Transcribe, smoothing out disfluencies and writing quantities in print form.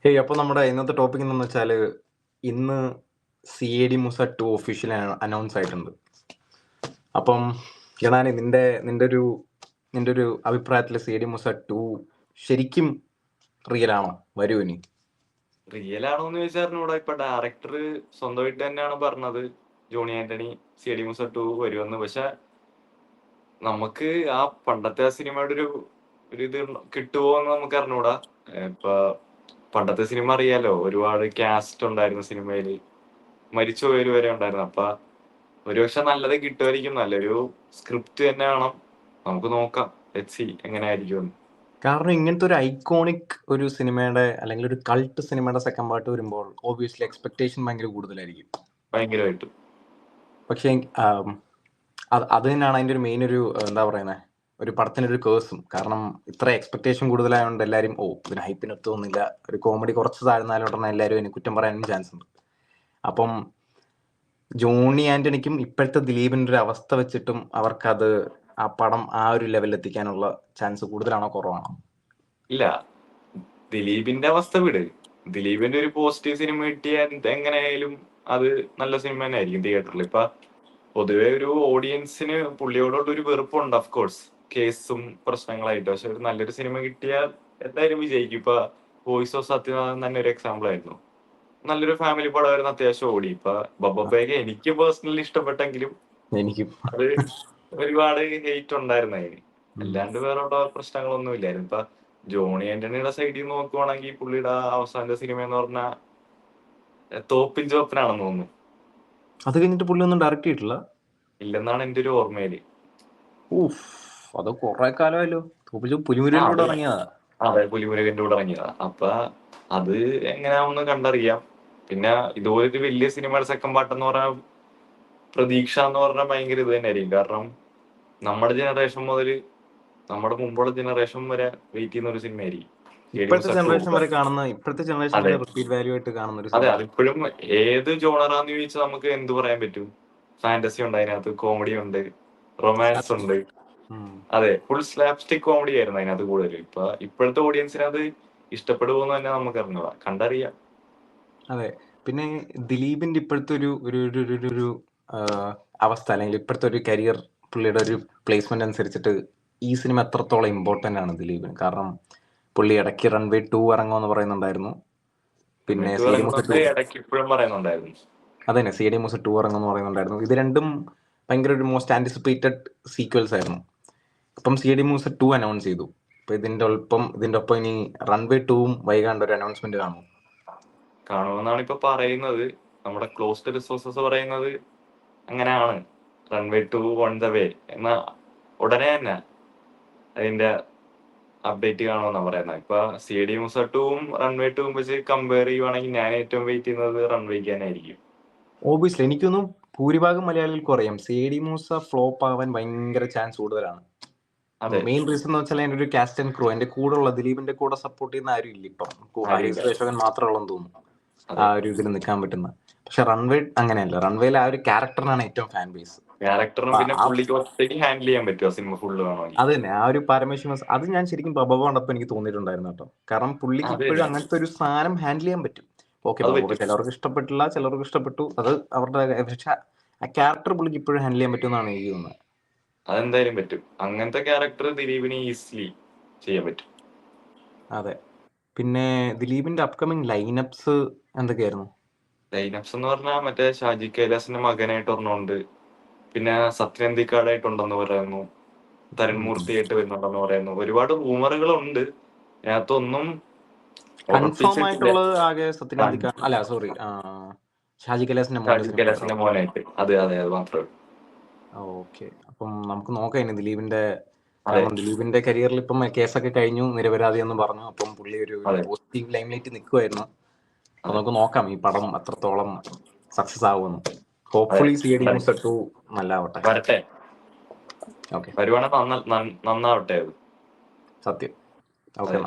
Hey അപ്പോൾ നമ്മുടെ ഇന്നത്തെ ടോപ്പിക് എന്ന് വെച്ചാൽ ഇന്ന് C A D Moosa 2 officially announce ആയിട്ടുണ്ട്. അപ്പം കിണാനി നിന്റെ ഒരു അഭിപ്രായത്തിൽ സി എ ഡി മുസ 2 ശരിക്കും റിയൽ ആണോ? വരുമോ ഇനി? റിയൽ ആണോ എന്ന് ചോദിച്ചാൽ ഇവിടെ ഇപ്പൊ ഡയറക്ടർ സ്വന്തമായിട്ട് തന്നെയാണ് പറഞ്ഞത് ജോണി ആന്റണി സി ഡി മുസ 2 വരുമെന്ന്. പക്ഷെ നമുക്ക് ആ പണ്ടത്തെ സിനിമയുടെ ഒരു ഇത് കിട്ടുമോ എന്ന് നമുക്ക് അറിഞ്ഞൂടാ. ഇപ്പൊ പണ്ടത്തെ സിനിമ അറിയാലോ, ഒരുപാട് കാസ്റ്റ് ഉണ്ടായിരുന്നു സിനിമയില്, മരിച്ചുപോയവര് വരെ ഉണ്ടായിരുന്നു. അപ്പൊ ഒരുപക്ഷെ നല്ലത് കിട്ടുമായിരിക്കും, നല്ലൊരു സ്ക്രിപ്റ്റ് തന്നെ വേണം. നമുക്ക് നോക്കാം, ലെറ്റ്സ് സീ എങ്ങനെയായിരിക്കും. കാരണം ഇങ്ങനത്തെ ഒരു ഐക്കോണിക് ഒരു സിനിമയുടെ അല്ലെങ്കിൽ ഒരു കൾട്ട് സിനിമയുടെ സെക്കൻഡ് പാർട്ട് വരുമ്പോൾ ഓബിയസ്ലി എക്സ്പെക്ടേഷൻ ഭയങ്കര കൂടുതലായിരിക്കും, ഭയങ്കരമായിട്ടും. പക്ഷേ അത് തന്നെയാണ് അതിൻ്റെ ഒരു മെയിൻ എന്താ പറയുന്നത്, ഒരു പടത്തിനൊരു കേഴ്സും. കാരണം ഇത്ര എക്സ്പെക്ടേഷൻ കൂടുതലായതുകൊണ്ട് എല്ലാവരും ഇതിന് ഹൈപ്പിന് എത്തുന്നില്ല, ഒരു കോമഡി കുറച്ച് താഴ്ന്നാലും ഉടനെ എല്ലാവരും അതിന് കുറ്റം പറയാനും ചാൻസ് ഉണ്ട്. അപ്പം ജോണി ആന്റണിക്കും ഇപ്പോഴത്തെ ദിലീപിൻ്റെ ഒരു അവസ്ഥ വെച്ചിട്ടും അവർക്കത് ആ പടം ആ ഒരു ലെവലിൽ എത്തിക്കാനുള്ള ചാൻസ് കൂടുതലാണോ കുറവാണോ? ഇല്ല, ദിലീപിന്റെ അവസ്ഥ വിട്. ദിലീപിന്റെ ഒരു പോസിറ്റീവ് സിനിമ കിട്ടിയാൽ എങ്ങനെയായാലും അത് നല്ല സിനിമ തന്നെ ആയിരിക്കും തിയേറ്ററിൽ. ഇപ്പൊ പൊതുവെ ഒരു ഓഡിയൻസിന് പുള്ളിയോടുള്ള ഒരു വെറുപ്പുണ്ട്, ഓഫ് കോഴ്സ്, കേസും പ്രശ്നങ്ങളായിട്ട്. പക്ഷെ ഒരു നല്ലൊരു സിനിമ കിട്ടിയാൽ എന്തായാലും വിജയിക്കും. ഇപ്പൊ വോയിസ് ഓഫ് സത്യനാഥൻ തന്നെ ഒരു എക്സാമ്പിൾ ആയിരുന്നു. നല്ലൊരു ഫാമിലി പടമായിരുന്നു, അത്യാവശ്യം ഓടി. ഇപ്പൊ ബബ്ബയ്ക്ക് എനിക്ക് പേഴ്സണലി ഇഷ്ടപ്പെട്ടെങ്കിലും എനിക്കും അത് ഒരുപാട് ഹെയ്റ്റ് ഉണ്ടായിരുന്നു അതിന്. അല്ലാണ്ട് വേറെ പ്രശ്നങ്ങളൊന്നും ഇല്ലായിരുന്നു. ഇപ്പൊ ജോണി ആന്റണിയുടെ സൈഡിൽ നോക്കുവാണെങ്കിൽ പുള്ളിയുടെ അവസാനത്തെ സിനിമ എന്ന് പറഞ്ഞാൽ തോപ്പിൻ ചോപ്പനാണെന്ന് തോന്നുന്നു. അത് കഴിഞ്ഞിട്ട് പുള്ളി ഒന്നും ഡയറക്റ്റ് ചെയ്തിട്ടില്ല ഇല്ലെന്നാണ് എന്റെ ഒരു ഓർമ്മയില്. അത് കുറെ കാലമല്ലോ. പുലിമുരുകൻ്റെ കൂടെ ഇറങ്ങിയതാ. അതെ, പുലിമുരുകന്റെ കൂടെ ഇറങ്ങിയതാ. അപ്പൊ അത് എങ്ങനെയാണെന്ന് കണ്ടറിയാം. പിന്നെ ഇതുപോലൊരു വലിയ സിനിമയുടെ സെക്കൻഡ് പാർട്ട് എന്ന് പറഞ്ഞാൽ പ്രതീക്ഷ എന്ന് പറഞ്ഞാൽ ഭയങ്കര ഇത് തന്നെയായിരിക്കും. കാരണം നമ്മുടെ ജനറേഷൻ മുതൽ നമ്മുടെ മുമ്പുള്ള ജനറേഷൻ വരെ വെയിറ്റ് ചെയ്യുന്ന ഒരു സിനിമയായിരിക്കും. ഇപ്പോഴത്തെ ജനറേഷൻ വരെ റിപ്പീറ്റ് വാല്യൂ ആയിട്ട് കാണുന്ന ഒരു അതെ, അതിപ്പോഴും ഏത് ജോണറാന്ന് ചോദിച്ചാൽ നമുക്ക് എന്ത് പറയാൻ പറ്റും. ഫാന്റസി ഉണ്ട് അതിനകത്ത്, കോമഡി ഉണ്ട്, റൊമാൻസ് ഉണ്ട്. അതെ, ഫുൾ സ്ലാപ്സ്റ്റിക് കോമഡി ആയിരുന്നു അതിനകത്ത് കൂടുതൽ. ഇപ്പോഴത്തെ ഓഡിയൻസിന് അത് ഇഷ്ടപ്പെടുമോന്ന് തന്നെ നമുക്ക് അറിഞ്ഞൂടാ, കണ്ടറിയാം. അതെ, പിന്നെ ദിലീപിന്റെ ഇപ്പോഴത്തെ ഒരു അവസ്ഥ അല്ലെങ്കിൽ ഇപ്പോഴത്തെ ഒരു കരിയർ, പുള്ളിയുടെ ഒരു പ്ലേസ്മെന്റ് അനുസരിച്ചിട്ട് ഈ സിനിമ എത്രത്തോളം ഇമ്പോർട്ടന്റ് ആണ് ദിലീപിന്. കാരണം പുള്ളി ഇടയ്ക്ക് റൺവേ 2 ഇറങ്ങുമെന്ന് പറയുന്നുണ്ടായിരുന്നു. പിന്നെ അതന്നെ സി ഡി മുസ 2 ഇറങ്ങുമെന്ന് പറയുന്നുണ്ടായിരുന്നു. ഇത് രണ്ടും ഭയങ്കര ഒരു മോസ്റ്റ് ആന്റിസിപ്പേറ്റഡ് സീക്വൽസ് ആയിരുന്നു. ഇപ്പം സി ഡി മൂസ 2 അനൗൺസ് ചെയ്തു. അപ്പൊ ഇതിന്റെ ഒപ്പം ഇനി റൺവേ 2 വൈകാണ്ട് ഒരു അനൗൺസ്മെന്റ് കാണുമെന്നാണ് ഇപ്പൊ പറയുന്നത്. നമ്മുടെ ക്ലോസ്ഡ് റിസോഴ്സസ് പറയുന്നത് അങ്ങനെയാണ്. റൺവേ 2 ഓൺ ദ വേ എന്ന ഉടനെ തന്നെ അതിന്റെ അപ്ഡേറ്റ് കാണുമെന്നാ പറയുന്നത്. ഇപ്പൊ സി ഡി മൂസ 2ഉം റൺവേ 2ഉം വെച്ച് കമ്പയർ ചെയ്യുവാണെങ്കിൽ ഞാൻ ഏറ്റവും വെയിറ്റ് ചെയ്യുന്നത് റൺവേക്ക് തന്നെ ആയിരിക്കും. ഓബിയസ്ലി എനിക്കൊന്നും ഭൂരിഭാഗം മലയാളികൾക്കും അറിയാം സി ഡി മൂസ ഫ്ലോപ്പ് ആവാൻ ഭയങ്കര ചാൻസ് കൂടുതലാണ്. മെയിൻ റീസൺ എന്ന് വെച്ചാൽ അതിന്റെ ഒരു കാസ്റ്റ് ആൻഡ് ക്രൂ, അതിന്റെ കൂടെ ഉള്ള ദിലീപിന്റെ കൂടെ സപ്പോർട്ട് ചെയ്യുന്ന ആരും ഇല്ല ഇപ്പം. ഹരീഷ് മാത്രമേ ഉള്ളെന്ന് തോന്നുന്നു ആ ഒരു ഇതിൽ നിൽക്കാൻ പറ്റുന്ന. പക്ഷെ റൺവേ അങ്ങനെയല്ല. റൺവേയിൽ ആ ഒരു ക്യാരക്ടറിനാണ് ഏറ്റവും ഫാൻ ബേസ്. അത് തന്നെ, ആ ഒരു പരമേശ്വരൻ, അത് ഞാൻ ശരിക്കും ബബ കണ്ടപ്പോൾ എനിക്ക് തോന്നിയിട്ടുണ്ടായിരുന്നു കേട്ടോ. കാരണം പുള്ളിക്ക് ഇപ്പോഴും അങ്ങനത്തെ ഒരു സാധനം ഹാൻഡിൽ ചെയ്യാൻ പറ്റും. ഓക്കെ, ചിലർക്ക് ഇഷ്ടപ്പെട്ടില്ല, ചിലർക്ക് ഇഷ്ടപ്പെട്ടു, അത് അവരുടെ. പക്ഷെ ആ ക്യാരക്ടർ പുള്ളിക്ക് ഇപ്പോഴും ഹാൻഡിൽ ചെയ്യാൻ പറ്റുമെന്നാണ് എനിക്ക് തോന്നുന്നത്. അതെന്തായാലും പറ്റും. അങ്ങനത്തെ ക്യാരക്ടർ ദിലീപിന് ഈസിലി ചെയ്യാൻ പറ്റും. അതെ, പിന്നെ ദിലീപിന്റെ അപ്കമിങ് ലൈനപ്സ് എന്തൊക്കെയായിരുന്നു? ലൈനപ്സ് എന്ന് പറഞ്ഞാൽ മറ്റേ ഷാജി കൈലാസിന്റെ മകനായിട്ട് ഒരെണ്ണമുണ്ട്, പിന്നെ സത്യനന്ദിക്കാടായിട്ടുണ്ടെന്ന് പറയുന്നു, തരൺമൂർത്തിയായിട്ട് വരുന്നുണ്ടെന്ന് പറയുന്നു. ഒരുപാട് റൂമറുകളുണ്ട്, അതിനകത്തൊന്നും കൺഫേം ആയിട്ടുള്ളത് ആകെ സത്യനന്ദിക്കാട്, അല്ല സോറി, ഷാജി കൈലാസിന്റെ മോനായിട്ട്. അതെ അതെ, അത് മാത്രമേ. ഓക്കെ, അപ്പം നമുക്ക് നോക്കാം ഇനി ദിലീപിന്റെ. കാരണം ദിലീപിന്റെ കരിയറിൽ ഇപ്പം കേസൊക്കെ കഴിഞ്ഞു, നിരപരാധി എന്ന് പറഞ്ഞു. അപ്പം പുള്ളി ഒരു പോസിറ്റീവ് ലൈംലൈറ്റ് നിൽക്കുമായിരുന്നു. അപ്പൊ നമുക്ക് നോക്കാം ഈ പടം എത്രത്തോളം സക്സസ് ആവുമെന്ന്. ഹോപ്പ്ഫുള്ളി സി ഡി മൂസ 2 നല്ലാവട്ടെ, വരട്ടെ. ഓക്കെ, വരുവാണെങ്കിൽ നന്നാവട്ടെ. സത്യം. ഓക്കെ.